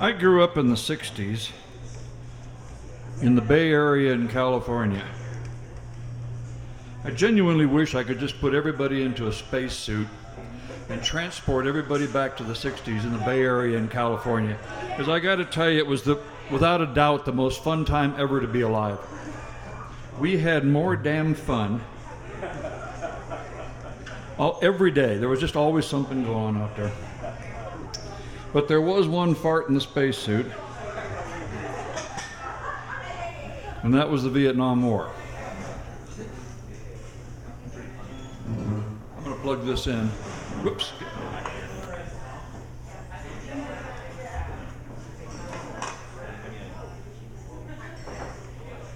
I grew up in the 60s in the Bay Area in California. I genuinely wish I could just put everybody into a spacesuit and transport everybody back to the 60s in the Bay Area in California. Because I got to tell you, it was without a doubt the most fun time ever to be alive. We had more damn fun every day. There was just always something going on out there. But there was one fart in the spacesuit, and that was the Vietnam War. I'm going to plug this in. Whoops.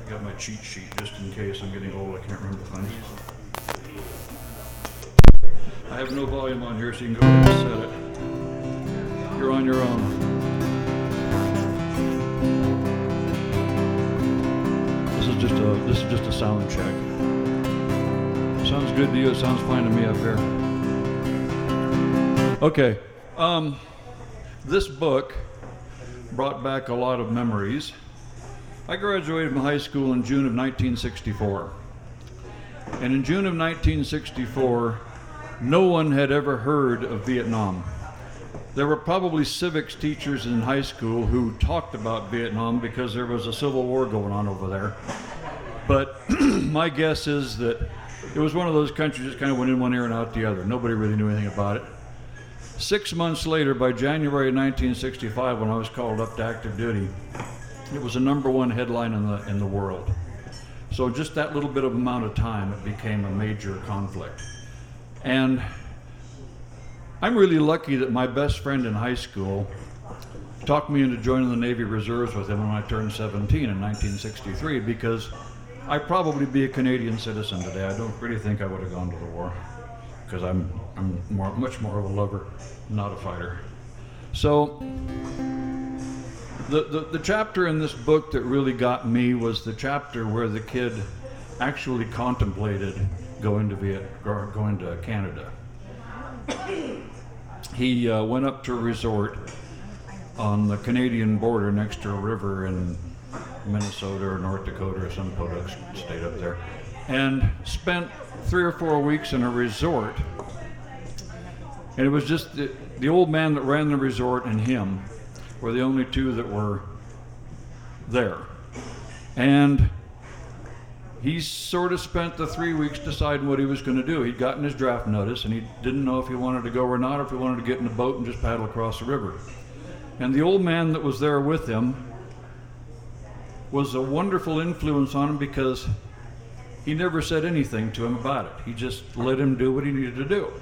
I got my cheat sheet just in case. I'm getting old. I can't remember things. I have no volume on here, so you can go ahead and set it. You're on your own. This is just a sound check. Sounds good to you. It sounds fine to me up here. Okay. This book brought back a lot of memories. I graduated from high school in June of 1964. And in June of 1964, no one had ever heard of Vietnam. There were probably civics teachers in high school who talked about Vietnam because there was a civil war going on over there. But my guess is that it was one of those countries that kind of went in one ear and out the other. Nobody really knew anything about it. 6 months later, by January 1965, when I was called up to active duty, it was a #1 headline in the world. So just that little bit of amount of time, it became a major conflict. And I'm really lucky that my best friend in high school talked me into joining the Navy Reserves with him when I turned 17 in 1963, because I'd probably be a Canadian citizen today. I don't really think I would have gone to the war, because I'm much more of a lover, not a fighter. So the chapter in this book that really got me was the chapter where the kid actually contemplated going to Canada. He went up to a resort on the Canadian border next to a river in Minnesota or North Dakota or some podunk state up there, and spent 3 or 4 weeks in a resort. And it was just the old man that ran the resort and him were the only two that were there. And he sort of spent the 3 weeks deciding what he was going to do. He'd gotten his draft notice, and he didn't know if he wanted to go or not, or if he wanted to get in a boat and just paddle across the river. And the old man that was there with him was a wonderful influence on him, because he never said anything to him about it. He just let him do what he needed to do.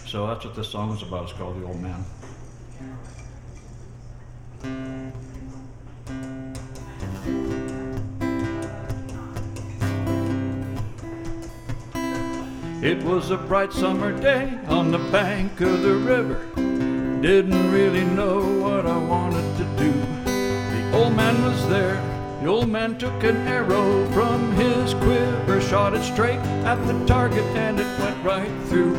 So that's what this song is about. It's called The Old Man. It was a bright summer day on the bank of the river. Didn't really know what I wanted to do. The old man was there. The old man took an arrow from his quiver, shot it straight at the target, and it went right through.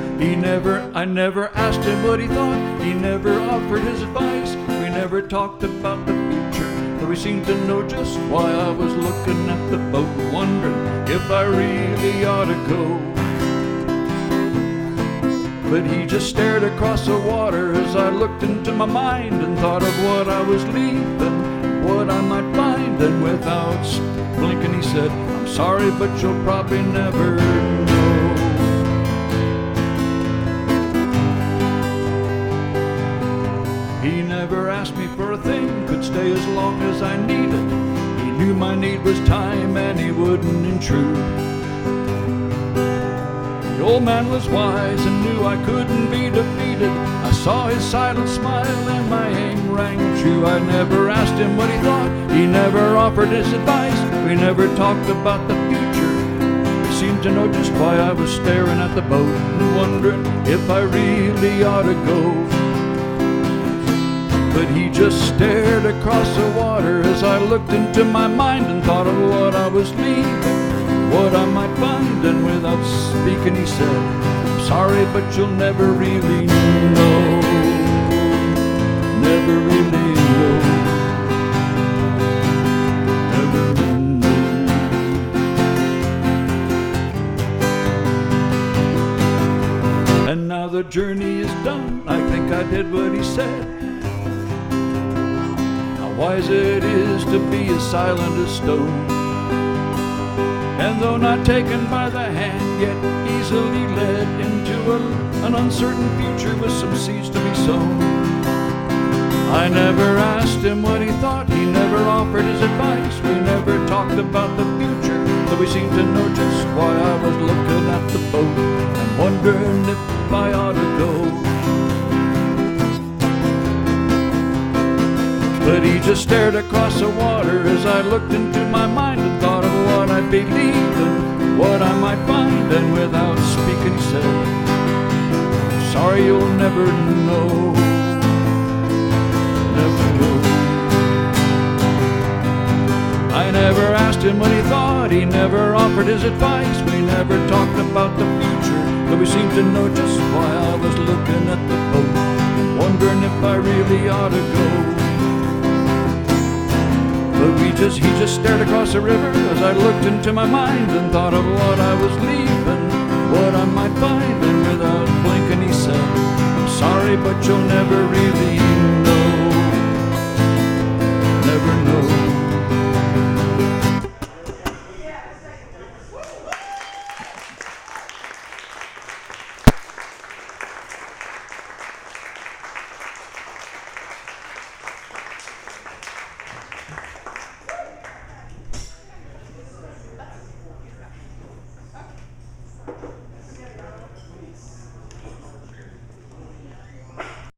I never asked him what he thought. He never offered his advice. We never talked about the future, though he seemed to know just why I was looking at the boat, wondering if I really ought to go. But he just stared across the water as I looked into my mind and thought of what I was leaving, what I might find. And without blinking he said, "I'm sorry, but you'll probably never know." He never asked me for a thing, could stay as long as I needed. He knew my need was time and he wouldn't intrude. The old man was wise and knew I couldn't be defeated. I saw his silent smile and my aim rang true. I never asked him what he thought. He never offered his advice. We never talked about the future. He seemed to know just why I was staring at the boat and wondering if I really ought to go. But he just stared across the water as I looked into my mind and thought of what I was leaving, what I might find. And without speaking he said, "I'm sorry, but you'll never really know. Never really know." And now the journey is done, I think I did what he said. How wise it is to be as silent as stone, and though not taken by the hand, yet easily led into an uncertain future with some seeds to be sown. I never asked him what he thought, he never offered his advice. We never talked about the future, but we seemed to know just why I was looking at the boat and wondering if I ought to go. But he just stared across the water as I looked into my mind and thought of what I'd be leaving, what I might find. And without speaking he said, sorry, you'll never know. Never know. I never asked him what he thought, he never offered his advice. We never talked about the future, but we seemed to know just why I was looking at the boat, wondering if I really ought to go. But he just stared across the river as I looked into my mind and thought of what I was leaving, what I might find. And without blinking he said, I'm sorry, but you'll never really